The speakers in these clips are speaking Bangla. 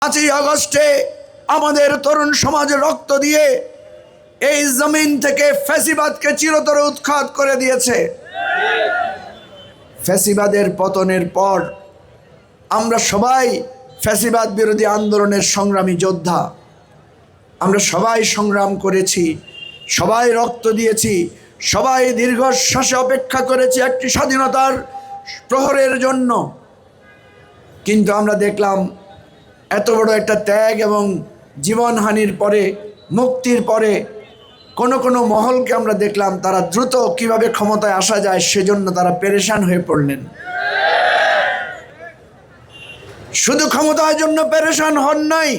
5ই আগস্টে আমাদের তরুণ সমাজ রক্ত দিয়ে এই জমিন থেকে ফ্যাসিবাদকে চিরতরে উৎখাত করে দিয়েছে। ফ্যাসিবাদের পতনের পর আমরা সবাই ফ্যাসিবাদ বিরোধী আন্দোলনের সংগ্রামী যোদ্ধা। আমরা সবাই সংগ্রাম করেছি, সবাই রক্ত দিয়েছি, সবাই দীর্ঘশ্বাসে অপেক্ষা করেছি একটি স্বাধীনতার প্রহরের জন্য। কিন্তু আমরা দেখলাম এত বড় একটা ত্যাগ এবং জীবনহানির পরে, মুক্তির পরে কোনো মহলকে আমরা দেখলাম তারা দ্রুত কিভাবে ক্ষমতায় আসা যায় সেজন্য তারা পেরেশান হয়ে পড়লেন। শুধু ক্ষমতার জন্য পেরেশান হন নাই,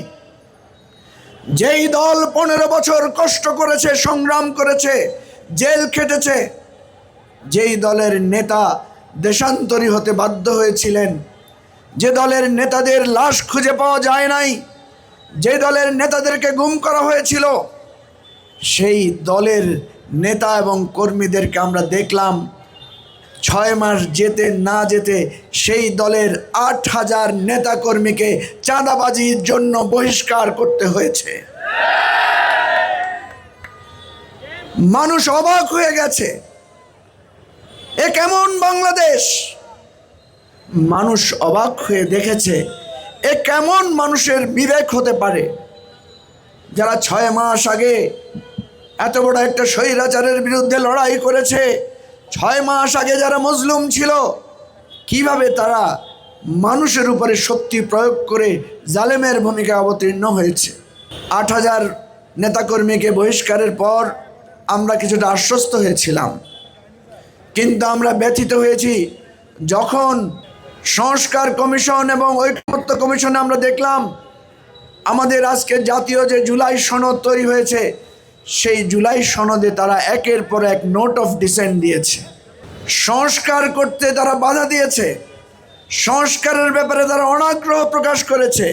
যেই দল 15 বছর কষ্ট করেছে, সংগ্রাম করেছে, জেল খেটেছে, যেই দলের নেতা দেশান্তরী হতে বাধ্য হয়েছিলেন, যে দলের নেতাদের লাশ খুঁজে পাওয়া যায় নাই, যে দলের নেতাদেরকে গুম করা হয়েছিল, সেই দলের নেতা এবং কর্মীদেরকে আমরা দেখলাম 6 মাস যেতে না যেতে সেই দলের 8,000 নেতা কর্মীকে চাঁদাবাজির জন্য বহিষ্কার করতে হয়েছে। মানুষ অবাক হয়ে গেছে, এ কেমন বাংলাদেশ? মানুষ অবাক হয়ে দেখেছে এ কেমন মানুষের বিবেক হতে পারে, যারা 6 মাস আগে এত বড় একটা স্বৈরাচারের বিরুদ্ধে লড়াই করেছে, 6 মাস আগে যারা মজলুম ছিল, কিভাবে তারা মানুষের উপরে শক্তি প্রয়োগ করে জালেমের ভূমিকা অবতীর্ণ হয়েছে। 8,000 নেতাকর্মীকে বহিষ্কারের পর আমরা কিছুটা আশ্বস্ত হয়েছিলাম, কিন্তু আমরা ব্যথিত হয়েছি যখন সংস্কার কমিশন এবং ঐকমত্য কমিশনে আমরা দেখলাম আমাদের আজকে জাতীয় যে জুলাই সনদ তৈরি হয়েছে, সেই জুলাই সনদে তারা একের পর এক নোট অফ ডিসেন্ট দিয়েছে। সংস্কার করতে তারা বাধা দিয়েছে, সংস্কারের ব্যাপারে তারা অনাগ্রহ প্রকাশ করেছে।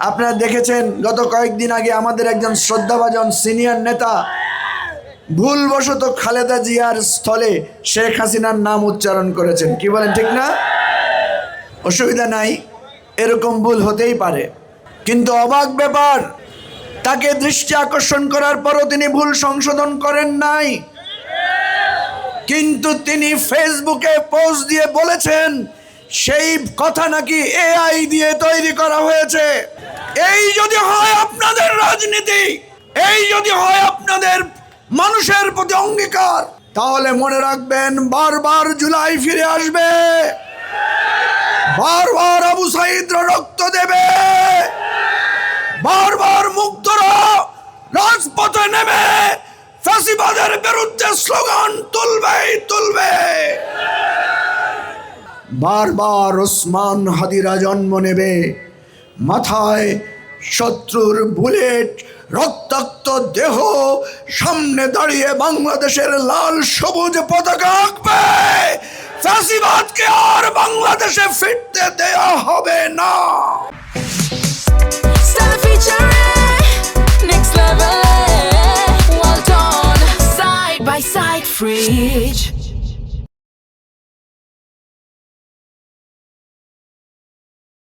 আপনারা দেখেছেন গত কয়েকদিন আগে আমাদের একজন শ্রদ্ধাভাজন সিনিয়র নেতা ভুলবশত খালেদা জিয়ার স্থলে শেখ হাসিনার নাম উচ্চারণ করেছেন। কি বলেন, ঠিক না? অসুবিধা নাই, এরকম ভুল হতেই পারে, কিন্তু অবাক ব্যাপার, তাকে দৃষ্টি আকর্ষণ করার পরও তিনি ভুল সংশোধন করেন নাই, কিন্তু তিনি ফেসবুকে পোস্ট দিয়ে বলেছেন সেই কথা নাকি এআই দিয়ে তৈরি করা হয়েছে। এই যদি হয় আপনাদের রাজনীতি, এই যদি হয় আপনাদের মানুষের প্রতি অঙ্গীকার, তাহলে মনে রাখবেন বারবার জুলাই ফিরে আসবে, বারবার আবু সাঈদরা রক্ত দেবে, বারবার মুগ্ধরা রাজপথে নেমে ফ্যাসিবাদের বিরুদ্ধে স্লোগান তুলবে, বারবার ওসমান হাদিরা জন্ম নেবে, মাথায় শত্রুর বুলেট, রক্তাক্ত দেহ, সামনে দাঁড়িয়ে বাংলাদেশের লাল সবুজ পতাকা আঁকবে। ফ্যাসিবাদকে আর বাংলাদেশে ফিরতে দেয়া হবে না। Next level, well done, side by side, free.